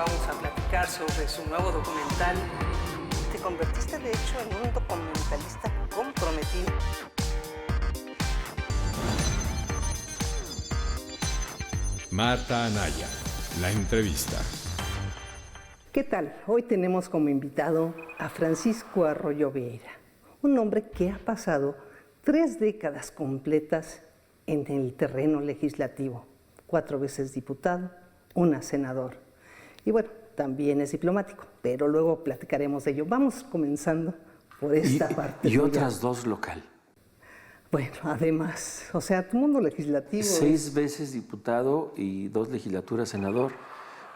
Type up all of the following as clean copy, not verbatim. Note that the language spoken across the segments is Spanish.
vamos a platicar sobre su nuevo documental. Te convertiste, de hecho, en un documentalista comprometido. Marta Anaya, la entrevista. ¿Qué tal? Hoy tenemos como invitado a Francisco Arroyo Vieira, un hombre que ha pasado 3 décadas completas en el terreno legislativo, 4 veces diputado, 1 senador. Y bueno, también es diplomático, pero luego platicaremos de ello. Vamos comenzando por esta parte. Y otras 2 local. Bueno, además, o sea, tu mundo legislativo... 6 veces diputado y 2 legislaturas senador.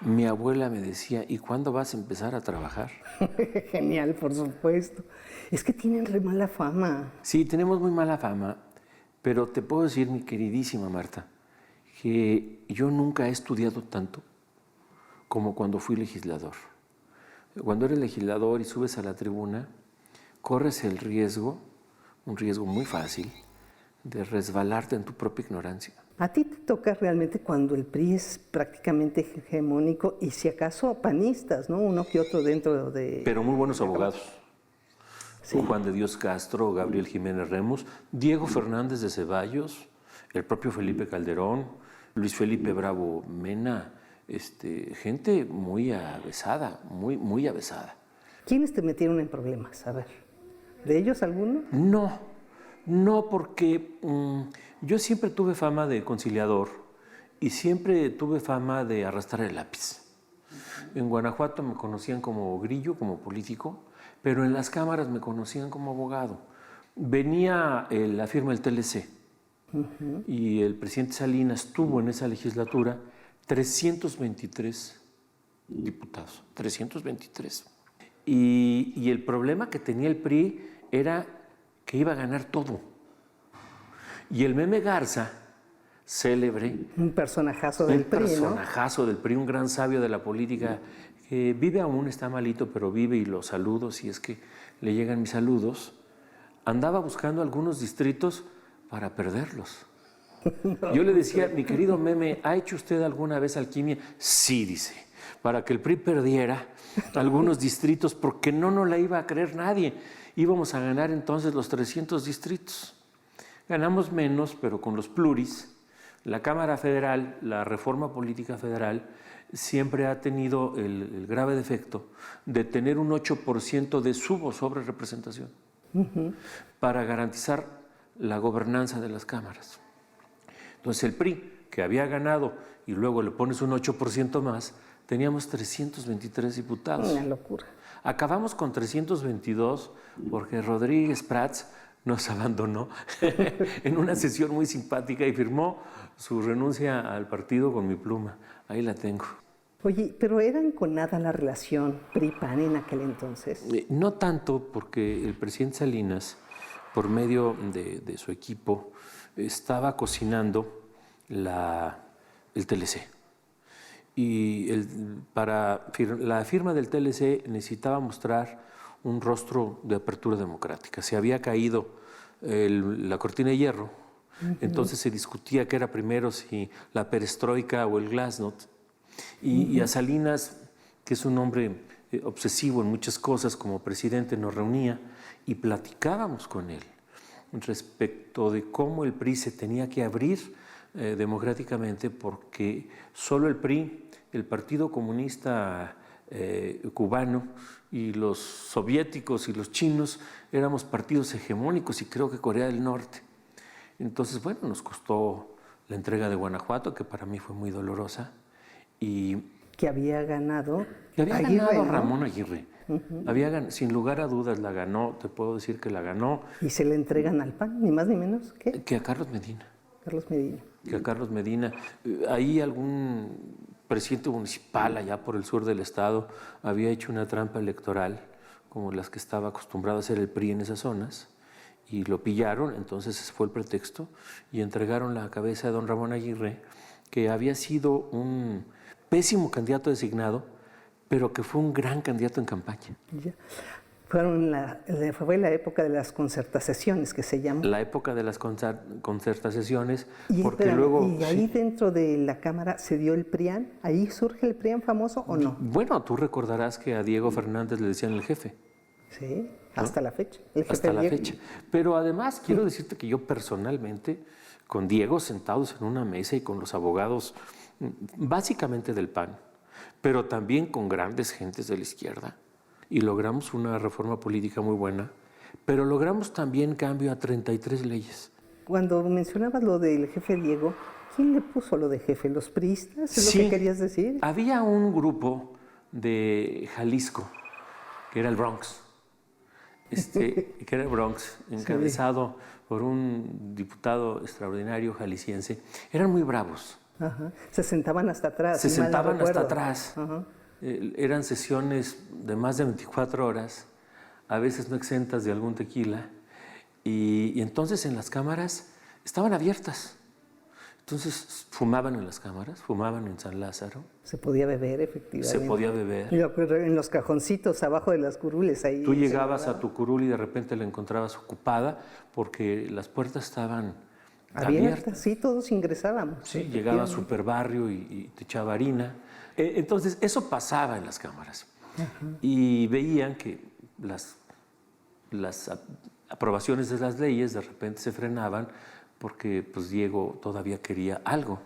Mi abuela me decía, ¿y cuándo vas a empezar a trabajar? Genial, por supuesto. Es que tienen re mala fama. Sí, tenemos muy mala fama, pero te puedo decir, mi queridísima Marta, que yo nunca he estudiado tanto como cuando fui legislador. Cuando eres legislador y subes a la tribuna, corres el riesgo, un riesgo muy fácil, de resbalarte en tu propia ignorancia. A ti te toca realmente cuando el PRI es prácticamente hegemónico y si acaso panistas, ¿no? Uno que otro dentro de... Pero muy buenos abogados. Sí. Juan de Dios Castro, Gabriel Jiménez Remus, Diego Fernández de Ceballos, el propio Felipe Calderón, Luis Felipe Bravo Mena, gente muy avesada, muy avesada. ¿Quiénes te metieron en problemas? A ver, ¿de ellos alguno? No, porque yo siempre tuve fama de conciliador y siempre tuve fama de arrastrar el lápiz. En Guanajuato me conocían como grillo, como político, pero en las cámaras me conocían como abogado. Venía la firma del TLC y el presidente Salinas tuvo en esa legislatura 323 diputados, 323. Y el problema que tenía el PRI era que iba a ganar todo. Y el Meme Garza, célebre. Un personajazo del PRI, ¿no? Un personajazo del PRI, un gran sabio de la política, que vive aún, está malito, pero vive y lo saludo si es que le llegan mis saludos. Andaba buscando algunos distritos para perderlos. Yo le decía, mi querido Meme, ¿ha hecho usted alguna vez alquimia? Sí, dice, para que el PRI perdiera algunos distritos, porque no nos la iba a creer nadie. Íbamos a ganar entonces los 300 distritos. Ganamos menos, pero con los pluris. La Cámara Federal, la reforma política federal, siempre ha tenido el grave defecto de tener un 8% de sub o sobre representación para garantizar la gobernanza de las cámaras. Entonces el PRI, que había ganado y luego le pones un 8% más, teníamos 323 diputados. Una locura. Acabamos con 322 porque Rodríguez Prats nos abandonó en una sesión muy simpática y firmó su renuncia al partido con mi pluma. Ahí la tengo. Oye, pero ¿era enconada la relación PRI-PAN en aquel entonces? No tanto, porque el presidente Salinas, por medio de su equipo, estaba cocinando el TLC. Y para la firma del TLC necesitaba mostrar un rostro de apertura democrática. Se había caído la cortina de hierro, entonces se discutía qué era primero, si la perestroika o el glasnost. Y a Salinas, que es un hombre obsesivo en muchas cosas, como presidente nos reunía y platicábamos con él respecto de cómo el PRI se tenía que abrir democráticamente, porque solo el PRI, el Partido Comunista cubano y los soviéticos y los chinos éramos partidos hegemónicos, y creo que Corea del Norte. Entonces, bueno, nos costó la entrega de Guanajuato, que para mí fue muy dolorosa. Y que había ganado Aguirre, ¿no? Ramón Aguirre. Sin lugar a dudas la ganó, te puedo decir que la ganó. Y se le entregan al PAN, ni más ni menos. ¿Qué? Que a Carlos Medina. Carlos Medina. Que a Carlos Medina. Ahí algún presidente municipal allá por el sur del estado había hecho una trampa electoral, como las que estaba acostumbrado a hacer el PRI en esas zonas, y lo pillaron. Entonces ese fue el pretexto, y entregaron la cabeza a don Ramón Aguirre, que había sido un pésimo candidato designado, pero que fue un gran candidato en campaña. Ya. Fue la época de las concertaciones, que se llama. La época de las concertaciones, Y, porque espérame, luego... ¿y ahí dentro de la Cámara se dio el PRIAN? ¿Ahí surge el PRIAN famoso o no? Bueno, tú recordarás que a Diego Fernández le decían el jefe. Sí, hasta la fecha. El jefe Hasta la Diego. fecha. Pero además quiero decirte que yo personalmente, con Diego sentados en una mesa y con los abogados, básicamente del PAN, pero también con grandes gentes de la izquierda, y logramos una reforma política muy buena, pero logramos también cambio a 33 leyes. Cuando mencionabas lo del jefe Diego, ¿quién le puso lo de jefe? ¿Los priistas? ¿Es lo que querías decir? Había un grupo de Jalisco, que era el Bronx, encabezado por un diputado extraordinario jalisciense. Eran muy bravos. Ajá. Se sentaban hasta atrás. Se si mal no sentaban hasta recuerdo. atrás. Ajá. Eran sesiones de más de 24 horas, a veces no exentas de algún tequila, y entonces en las cámaras estaban abiertas. Entonces fumaban en las cámaras, fumaban en San Lázaro. Se podía beber, efectivamente. Se podía beber. Yo recuerdo en los cajoncitos abajo de las curules ahí. Tú llegabas a tu curul y de repente la encontrabas ocupada porque las puertas estaban abiertas. Sí, todos ingresábamos. Sí, llegaba a Superbarrio y te echaba harina. Entonces, eso pasaba en las cámaras. Y veían que las aprobaciones de las leyes de repente se frenaban porque pues, Diego todavía quería algo.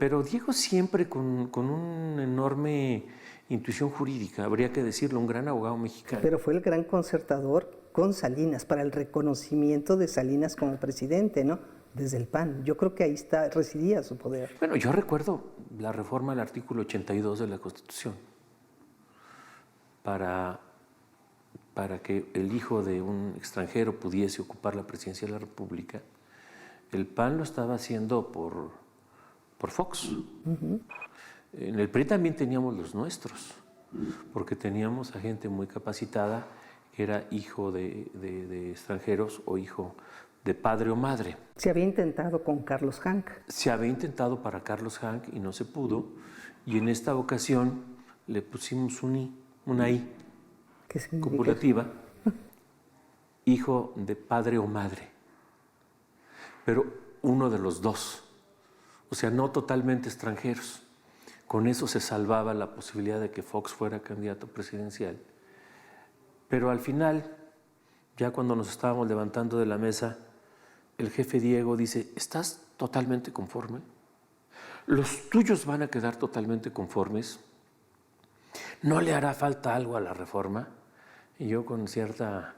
Pero Diego siempre con una enorme intuición jurídica, habría que decirlo, un gran abogado mexicano. Pero fue el gran concertador con Salinas para el reconocimiento de Salinas como presidente, ¿no? Desde el PAN. Yo creo que ahí residía su poder. Bueno, yo recuerdo la reforma al artículo 82 de la Constitución para que el hijo de un extranjero pudiese ocupar la presidencia de la República. El PAN lo estaba haciendo por Fox. En el PRI también teníamos los nuestros, porque teníamos a gente muy capacitada que era hijo de extranjeros o hijo de padre o madre. Se había intentado con Carlos Hank. Se había intentado para Carlos Hank y no se pudo, y en esta ocasión le pusimos una I ¿Qué significa? copulativa, hijo de padre o madre, pero uno de los dos, o sea, no totalmente extranjeros. Con eso se salvaba la posibilidad de que Fox fuera candidato presidencial. Pero al final, ya cuando nos estábamos levantando de la mesa, el jefe Diego dice, ¿estás totalmente conforme? ¿Los tuyos van a quedar totalmente conformes? ¿No le hará falta algo a la reforma? Y yo con cierta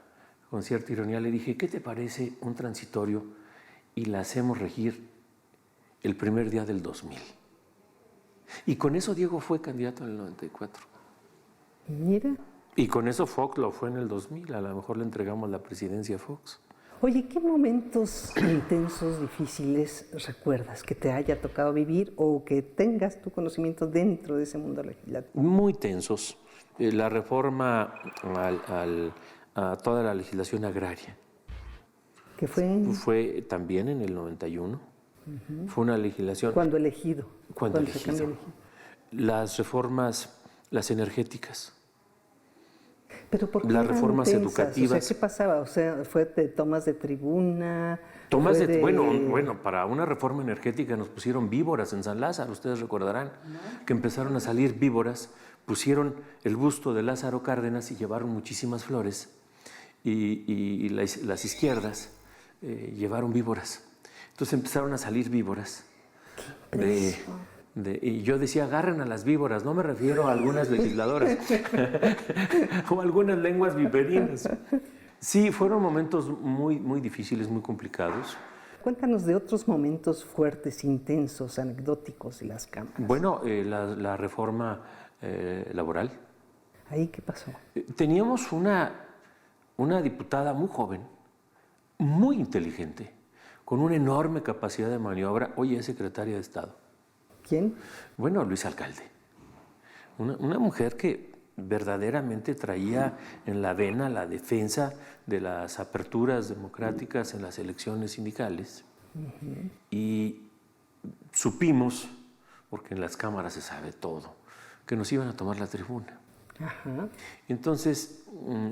ironía le dije, ¿qué te parece un transitorio y la hacemos regir el primer día del 2000? Y con eso Diego fue candidato en el 94. Mira. Y con eso Fox lo fue en el 2000. A lo mejor le entregamos la presidencia a Fox. Oye, ¿qué momentos intensos, difíciles recuerdas que te haya tocado vivir o que tengas tu conocimiento dentro de ese mundo legislativo? Muy tensos. La reforma a toda la legislación agraria. ¿Qué fue? Fue también en el 91. Fue una legislación... Cuando elegido. Cuando se cambió elegido. Las reformas, las energéticas. ¿Pero por qué las eran reformas intensas? educativas. O sea, ¿qué pasaba? O sea, ¿fue de tomas de tribuna? Bueno, para una reforma energética nos pusieron víboras en San Lázaro, ustedes recordarán, que empezaron a salir víboras, pusieron el busto de Lázaro Cárdenas y llevaron muchísimas flores, y las izquierdas llevaron víboras. Entonces empezaron a salir víboras. Y yo decía, agarren a las víboras, no me refiero a algunas legisladoras o algunas lenguas viperinas. Sí, fueron momentos muy, muy difíciles, muy complicados. Cuéntanos de otros momentos fuertes, intensos, anecdóticos de las cámaras. Bueno, la reforma laboral. ¿Ahí qué pasó? Teníamos una diputada muy joven, muy inteligente, con una enorme capacidad de maniobra. Hoy es secretaria de Estado. ¿Quién? Bueno, Luis Alcalde. Una mujer que verdaderamente traía en la vena la defensa de las aperturas democráticas en las elecciones sindicales. Y supimos, porque en las cámaras se sabe todo, que nos iban a tomar la tribuna. Ajá. Entonces,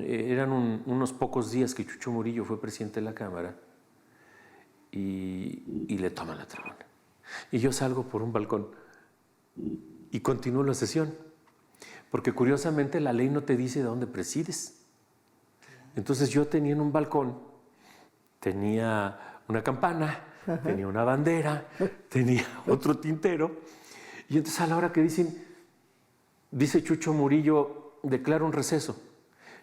eran unos pocos días que Chucho Murillo fue presidente de la Cámara y le toman la tribuna. Y yo salgo por un balcón y continúo la sesión, porque curiosamente la ley no te dice de dónde presides. Entonces yo tenía en un balcón, tenía una campana, tenía una bandera, tenía otro tintero, y entonces a la hora que dice Chucho Murillo, declara un receso,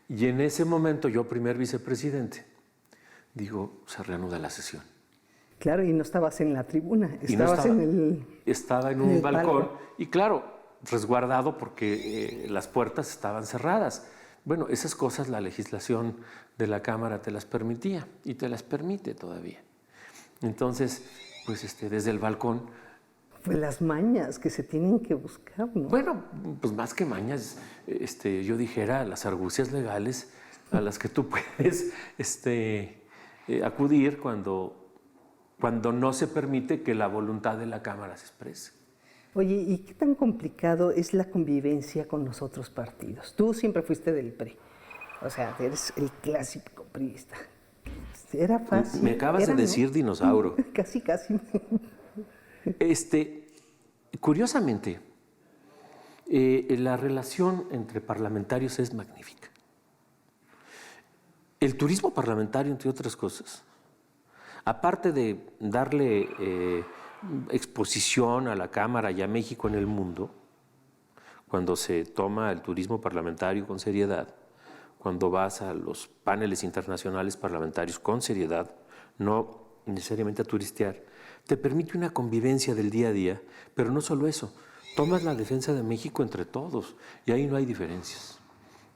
y en ese momento yo, primer vicepresidente, digo, se reanuda la sesión. Claro, y no estabas en la tribuna, estaba en un balcón y claro, resguardado porque las puertas estaban cerradas. Bueno, esas cosas la legislación de la Cámara te las permitía y te las permite todavía. Entonces, pues desde el balcón... Pues las mañas que se tienen que buscar, ¿no? Bueno, pues más que mañas, yo dijera las argucias legales a las que tú puedes acudir cuando no se permite que la voluntad de la Cámara se exprese. Oye, ¿y qué tan complicado es la convivencia con los otros partidos? Tú siempre fuiste del PRI, o sea, eres el clásico priista. Era fácil. Me acabas de decir, ¿no? Dinosaurio. Casi. Curiosamente, la relación entre parlamentarios es magnífica. El turismo parlamentario, entre otras cosas, aparte de darle exposición a la Cámara y a México en el mundo, cuando se toma el turismo parlamentario con seriedad, cuando vas a los paneles internacionales parlamentarios con seriedad, no necesariamente a turistear, te permite una convivencia del día a día, pero no solo eso, tomas la defensa de México entre todos y ahí no hay diferencias.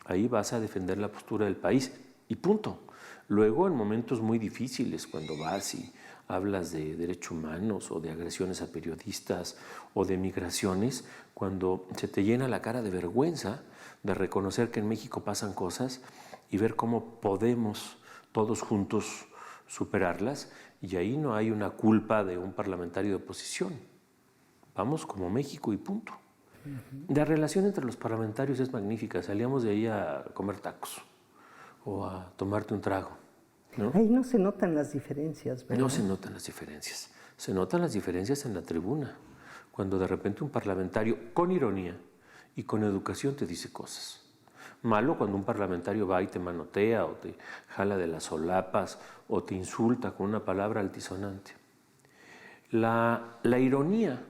Ahí vas a defender la postura del país y punto. Luego, en momentos muy difíciles, cuando vas y hablas de derechos humanos o de agresiones a periodistas o de migraciones, cuando se te llena la cara de vergüenza de reconocer que en México pasan cosas y ver cómo podemos todos juntos superarlas, y ahí no hay una culpa de un parlamentario de oposición. Vamos como México y punto. La relación entre los parlamentarios es magnífica. Salíamos de ahí a comer tacos o a tomarte un trago, ¿no? Ahí no se notan las diferencias, ¿verdad? No se notan las diferencias. Se notan las diferencias en la tribuna, cuando de repente un parlamentario con ironía y con educación te dice cosas. Malo cuando un parlamentario va y te manotea o te jala de las solapas o te insulta con una palabra altisonante. La ironía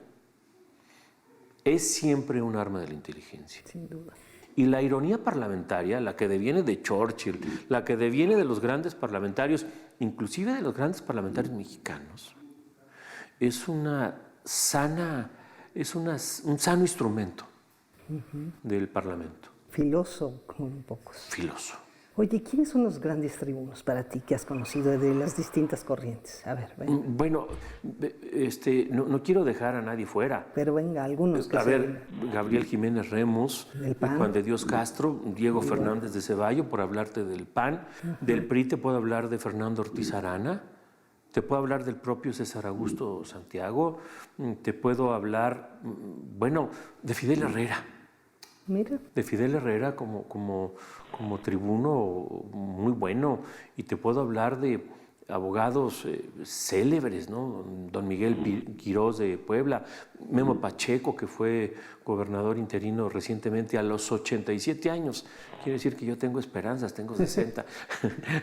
es siempre un arma de la inteligencia. Sin duda. Y la ironía parlamentaria, la que deviene de Churchill, la que deviene de los grandes parlamentarios, inclusive de los grandes parlamentarios mexicanos, es un sano instrumento del Parlamento. Filoso, como un poco. Filoso. Oye, ¿quiénes son los grandes tribunos para ti que has conocido de las distintas corrientes? A ver, venga. Bueno, no quiero dejar a nadie fuera. Pero venga, algunos que Gabriel Jiménez Remus, Juan de Dios Castro, Diego Fernández de Ceballo, por hablarte del PAN. Del PRI te puedo hablar de Fernando Ortiz Arana, te puedo hablar del propio César Augusto Santiago, te puedo hablar, de Fidel Herrera. Mira. De Fidel Herrera como tribuno muy bueno, y te puedo hablar de abogados célebres, ¿no? Don Miguel Quirós de Puebla, Memo Pacheco, que fue gobernador interino recientemente a los 87 años. Quiere decir que yo tengo esperanzas, tengo 60.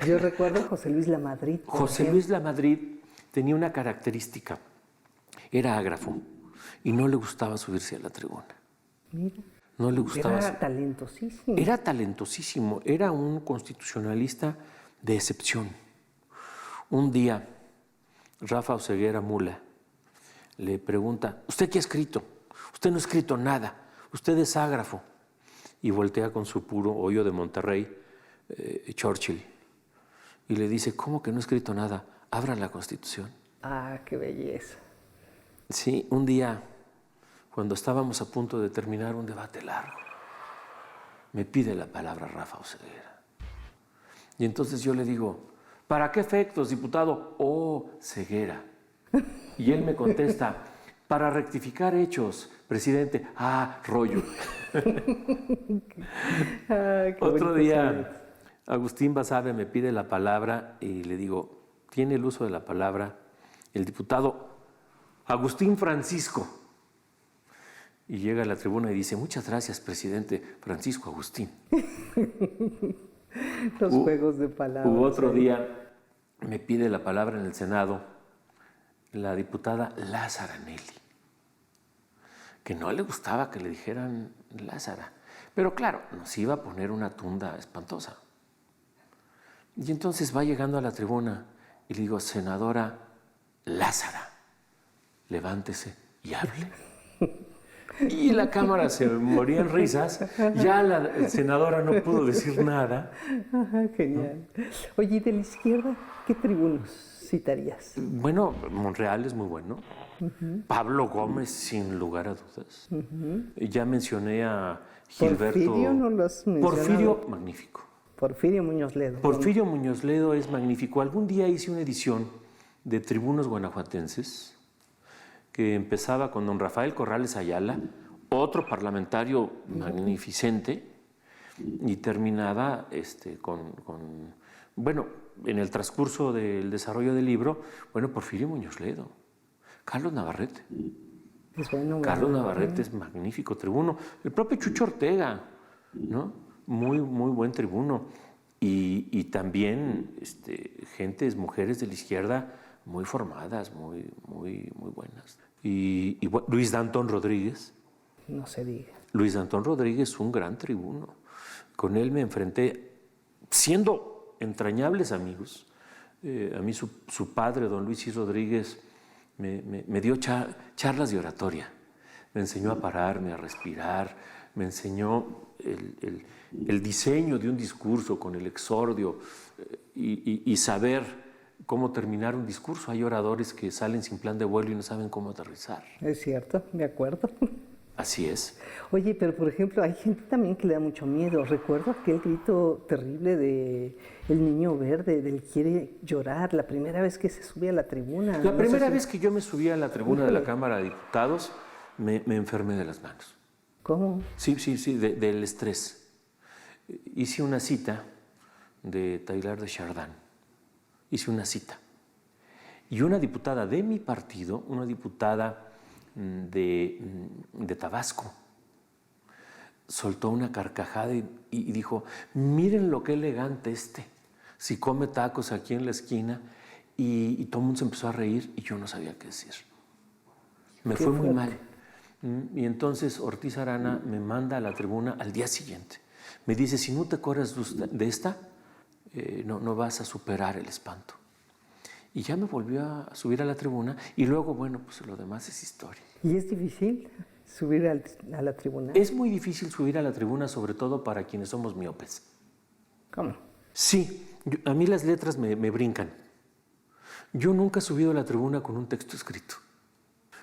Yo recuerdo a José Luis Lamadrid. José Luis Lamadrid tenía una característica, era ágrafo y no le gustaba subirse a la tribuna. Mira. No le gustaba. Era talentosísimo. Era talentosísimo, era un constitucionalista de excepción. Un día, Rafa Oseguera Mula le pregunta, ¿usted qué ha escrito? Usted no ha escrito nada, usted es ágrafo. Y voltea con su puro hoyo de Monterrey, Churchill, y le dice, ¿cómo que no ha escrito nada? Abra la Constitución. Ah, qué belleza. Sí, un día, cuando estábamos a punto de terminar un debate largo, me pide la palabra Rafa Oseguera. Y entonces yo le digo, ¿para qué efectos, diputado? Oh, ceguera. Y él me contesta, para rectificar hechos, presidente. Ah, rollo. Otro día, Agustín Basabe me pide la palabra y le digo, tiene el uso de la palabra el diputado Agustín Francisco. Y llega a la tribuna y dice, muchas gracias, presidente Francisco Agustín. Los juegos de palabras. Otro día me pide la palabra en el Senado la diputada Lázara Nelly, que no le gustaba que le dijeran Lázara. Pero claro, nos iba a poner una tunda espantosa. Y entonces va llegando a la tribuna y le digo, senadora Lázara, levántese y hable. Y la Cámara se moría en risas. Ya la senadora no pudo decir nada. Ajá, genial. Oye, ¿y de la izquierda qué tribunos citarías? Bueno, Monreal es muy bueno. Pablo Gómez, sin lugar a dudas. Ya mencioné a Gilberto. Porfirio no lo has mencionado. Porfirio, magnífico. Porfirio Muñoz Ledo. Porfirio Muñoz Ledo es magnífico. Algún día hice una edición de Tribunos Guanajuatenses que empezaba con don Rafael Corrales Ayala, otro parlamentario magnificente, y terminaba bueno, en el transcurso del desarrollo del libro, bueno, Porfirio Muñoz Ledo, Carlos Navarrete. Es bueno, Carlos Navarrete es magnífico tribuno. El propio Chucho Ortega, ¿no? Muy, muy buen tribuno. Y también gentes, mujeres de la izquierda muy formadas, muy, muy, muy buenas. Y bueno, Luis Dantón Rodríguez. No se diga. Luis Dantón Rodríguez, un gran tribuno. Con él me enfrenté, siendo entrañables amigos. A mí su padre, don Luis I. Rodríguez, me dio charlas de oratoria. Me enseñó a pararme, a respirar, me enseñó el diseño de un discurso con el exordio y saber cómo terminar un discurso. Hay oradores que salen sin plan de vuelo y no saben cómo aterrizar. Es cierto, de acuerdo. Así es. Oye, pero por ejemplo, hay gente también que le da mucho miedo. Recuerdo aquel grito terrible de el niño verde, del quiere llorar, la primera vez que se subía a la tribuna. La primera vez que yo me subí a la tribuna de la Cámara de Diputados, me enfermé de las manos. ¿Cómo? Sí, del estrés. Hice una cita de Taylor de Chardin. Hice una cita. Y una diputada de mi partido, una diputada de Tabasco, soltó una carcajada y dijo, miren lo que elegante si come tacos aquí en la esquina, y todo el mundo se empezó a reír y yo no sabía qué decir. Me fue muy mal. Y entonces Ortiz Arana me manda a la tribuna al día siguiente. Me dice, si no te acuerdas de esta, no vas a superar el espanto. Y ya me volvió a subir a la tribuna y luego, bueno, pues lo demás es historia. ¿Y es difícil subir a la tribuna? Es muy difícil subir a la tribuna, sobre todo para quienes somos miopes. ¿Cómo? Sí, a mí las letras me brincan. Yo nunca he subido a la tribuna con un texto escrito.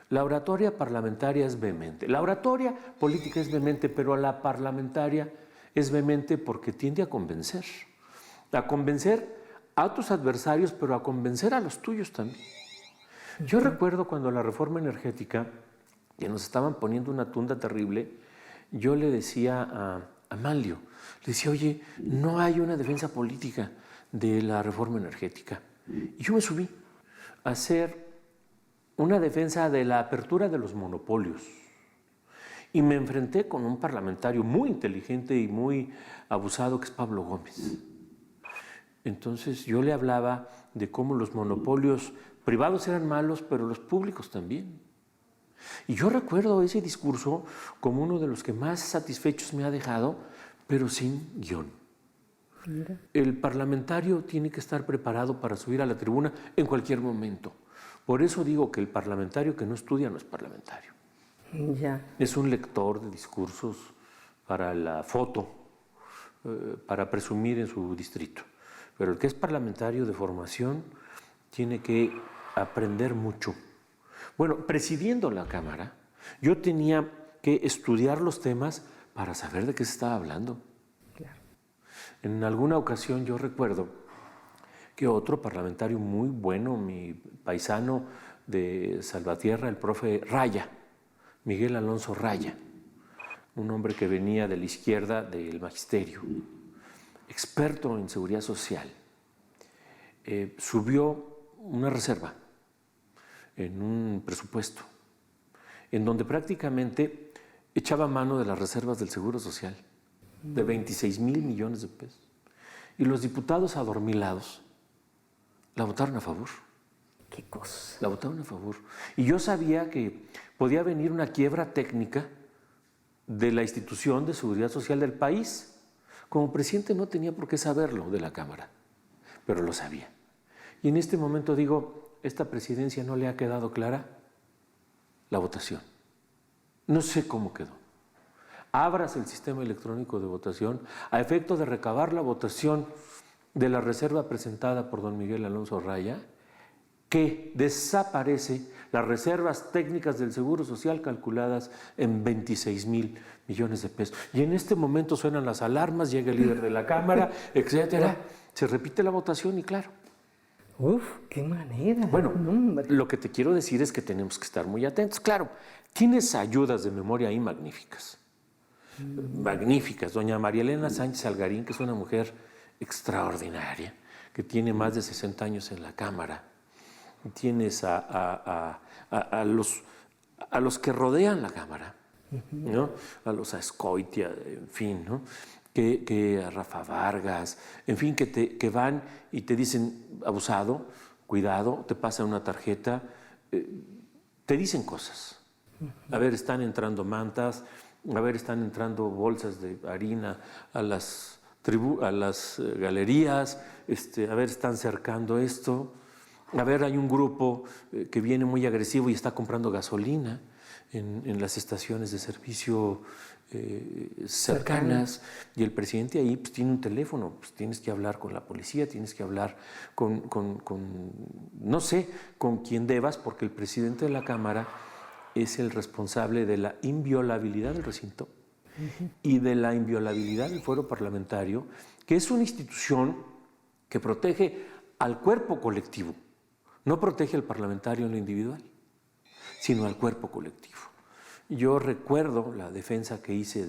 La oratoria parlamentaria es vehemente. La oratoria política es vehemente, pero la parlamentaria es vehemente porque tiende a convencer. A convencer a tus adversarios, pero a convencer a los tuyos también. Yo recuerdo cuando la reforma energética, que nos estaban poniendo una tunda terrible, yo le decía a Manlio, le decía, oye, no hay una defensa política de la reforma energética. Y yo me subí a hacer una defensa de la apertura de los monopolios. Y me enfrenté con un parlamentario muy inteligente y muy abusado, que es Pablo Gómez. Entonces yo le hablaba de cómo los monopolios privados eran malos, pero los públicos también. Y yo recuerdo ese discurso como uno de los que más satisfechos me ha dejado, pero sin guión. Mira. El parlamentario tiene que estar preparado para subir a la tribuna en cualquier momento. Por eso digo que el parlamentario que no estudia no es parlamentario. Ya. Es un lector de discursos para la foto, para presumir en su distrito. Pero el que es parlamentario de formación tiene que aprender mucho. Bueno, presidiendo la Cámara, yo tenía que estudiar los temas para saber de qué se estaba hablando. Claro. En alguna ocasión yo recuerdo que otro parlamentario muy bueno, mi paisano de Salvatierra, el profe Raya, Miguel Alonso Raya, un hombre que venía de la izquierda del magisterio, experto en seguridad social, subió una reserva en un presupuesto en donde prácticamente echaba mano de las reservas del Seguro Social, de 26,000 millones de pesos. Y los diputados adormilados la votaron a favor. Qué cosa. La votaron a favor. Y yo sabía que podía venir una quiebra técnica de la institución de seguridad social del país. Como presidente no tenía por qué saberlo de la Cámara, pero lo sabía. Y en este momento digo, ¿esta presidencia no le ha quedado clara la votación? No sé cómo quedó. Abras el sistema electrónico de votación a efecto de recabar la votación de la reserva presentada por don Miguel Alonso Raya, que desaparece las reservas técnicas del Seguro Social calculadas en 26,000 millones de pesos. Y en este momento suenan las alarmas, llega el líder de la Cámara, etcétera. Se repite la votación y claro. Uf, qué manera. Bueno, No, lo que te quiero decir es que tenemos que estar muy atentos. Claro, tienes ayudas de memoria ahí magníficas. Magníficas. Doña María Elena Sánchez Algarín, que es una mujer extraordinaria, que tiene más de 60 años en la Cámara. Tienes a los que rodean la Cámara, ¿no? A los Azcoitia, en fin, ¿no? Que a Rafa Vargas, en fin, que van y te dicen, abusado, cuidado, te pasan una tarjeta, te dicen cosas. A ver, están entrando mantas, a ver, están entrando bolsas de harina a las galerías, a ver, están cercando esto. A ver, hay un grupo que viene muy agresivo y está comprando gasolina en las estaciones de servicio cercanas, y el presidente ahí pues, tiene un teléfono, pues tienes que hablar con la policía, tienes que hablar no sé, con quién debas, porque el presidente de la Cámara es el responsable de la inviolabilidad del recinto y de la inviolabilidad del fuero parlamentario, que es una institución que protege al cuerpo colectivo. No protege al parlamentario en lo individual, sino al cuerpo colectivo. Yo recuerdo la defensa que hice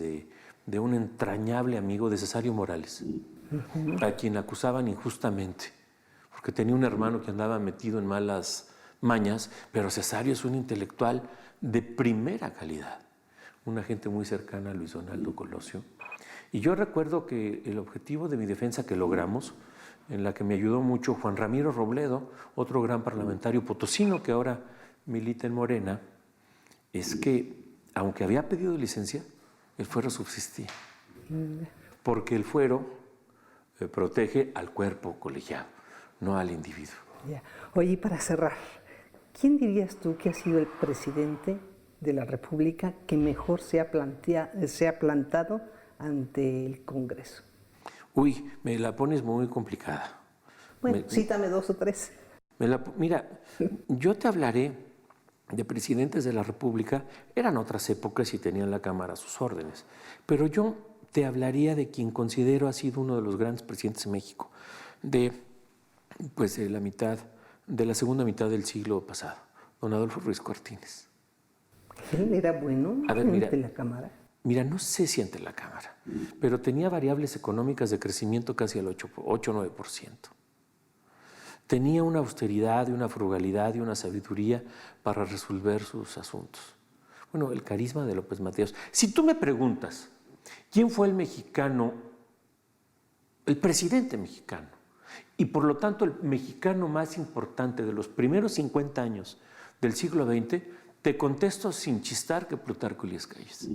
de un entrañable amigo de Cesario Morales, a quien acusaban injustamente, porque tenía un hermano que andaba metido en malas mañas, pero Cesario es un intelectual de primera calidad, una gente muy cercana a Luis Donaldo Colosio. Y yo recuerdo que el objetivo de mi defensa que logramos, en la que me ayudó mucho Juan Ramiro Robledo, otro gran parlamentario potosino que ahora milita en Morena, es que, aunque había pedido licencia, el fuero subsistía. Porque el fuero protege al cuerpo colegiado, no al individuo. Ya. Oye, y para cerrar, ¿quién dirías tú que ha sido el presidente de la República que mejor se ha plantado ante el Congreso? Uy, me la pones muy complicada. Bueno, cítame 2 o 3. Mira, yo te hablaré de presidentes de la República, eran otras épocas y tenían la Cámara a sus órdenes, pero yo te hablaría de quien considero ha sido uno de los grandes presidentes de México, de la segunda mitad del siglo pasado, don Adolfo Ruiz Cortines. ¿Él era bueno ante la Cámara? Mira, no sé si ante la Cámara, pero tenía variables económicas de crecimiento casi al 8 o 9%. Tenía una austeridad y una frugalidad y una sabiduría para resolver sus asuntos. Bueno, el carisma de López Mateos. Si tú me preguntas, ¿quién fue el mexicano, el presidente mexicano, y por lo tanto el mexicano más importante de los primeros 50 años del siglo XX? Te contesto sin chistar que Plutarco Elías Calles.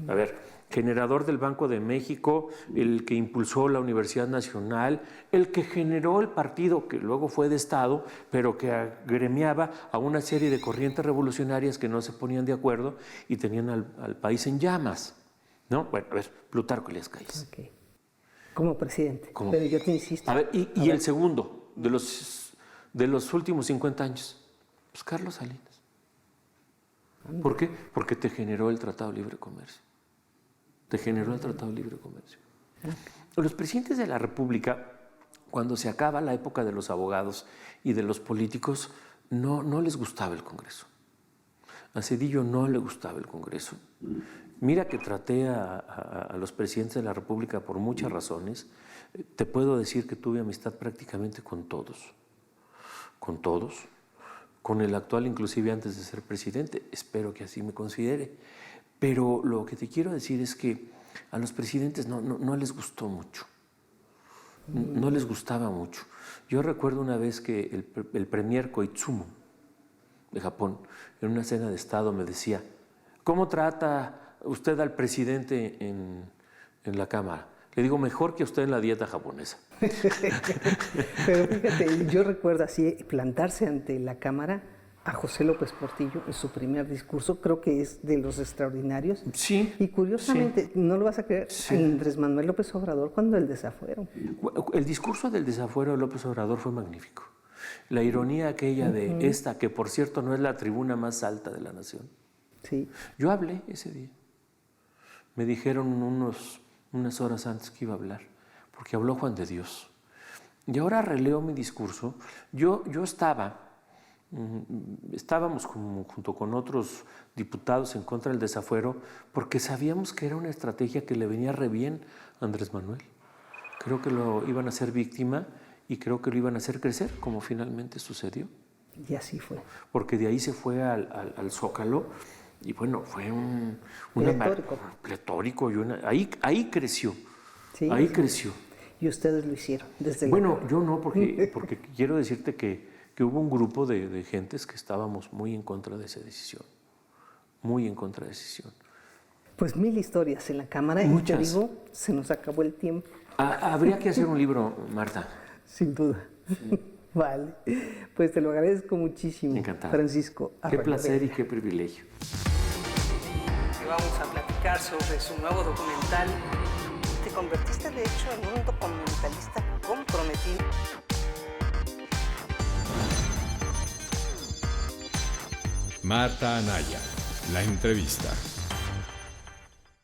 A ver, generador del Banco de México, el que impulsó la Universidad Nacional, el que generó el partido que luego fue de Estado, pero que agremiaba a una serie de corrientes revolucionarias que no se ponían de acuerdo y tenían al país en llamas, ¿no? Bueno, a ver, Plutarco Elías Calles. Okay. Como presidente, pero yo te insisto. A ver, y el segundo de los últimos 50 años, pues Carlos Salinas. ¿Por qué? Porque te generó el Tratado de Libre Comercio. Te generó el Tratado de Libre Comercio. Los presidentes de la República, cuando se acaba la época de los abogados y de los políticos, no les gustaba el Congreso. A Zedillo no le gustaba el Congreso. Mira que traté a los presidentes de la República por muchas razones. Te puedo decir que tuve amistad prácticamente con todos. Con todos. Con el actual, inclusive antes de ser presidente. Espero que así me considere. Pero lo que te quiero decir es que a los presidentes no les gustó mucho. No les gustaba mucho. Yo recuerdo una vez que el premier Koizumi de Japón, en una cena de Estado, me decía: ¿cómo trata usted al presidente en la Cámara? Le digo: mejor que usted en la dieta japonesa. Pero fíjate, yo recuerdo así plantarse ante la Cámara a José López Portillo en su primer discurso, creo que es de los extraordinarios. Sí. Y curiosamente, sí. no lo vas a creer, Sí. Andrés Manuel López Obrador cuando el desafuero. El discurso del desafuero de López Obrador fue magnífico. La ironía aquella de esta, que por cierto no es la tribuna más alta de la nación. Sí. Yo hablé ese día. Me dijeron unas horas antes que iba a hablar, porque habló Juan de Dios. Y ahora releo mi discurso. Yo estábamos junto con otros diputados en contra del desafuero, porque sabíamos que era una estrategia que le venía re bien a Andrés Manuel. Creo que lo iban a hacer víctima y creo que lo iban a hacer crecer, como finalmente sucedió. Y así fue. Porque de ahí se fue al Zócalo y bueno, fue un pletórico. Ahí creció, Sí, ahí sí. creció. Y ustedes lo hicieron desde Bueno, yo no, porque quiero decirte que hubo un grupo de gentes que estábamos muy en contra de esa decisión, muy en contra de esa decisión. Pues 1000 historias en la Cámara. Muchas. Y te digo, se nos acabó el tiempo. Habría que hacer un libro, Marta. Sin duda. Vale. Pues te lo agradezco muchísimo, Encantado. Francisco Qué Arroyo placer Vera. y qué privilegio. Te vamos a platicar sobre su nuevo documental. Te convertiste, de hecho, en un documentalista comprometido. Marta Anaya, la entrevista.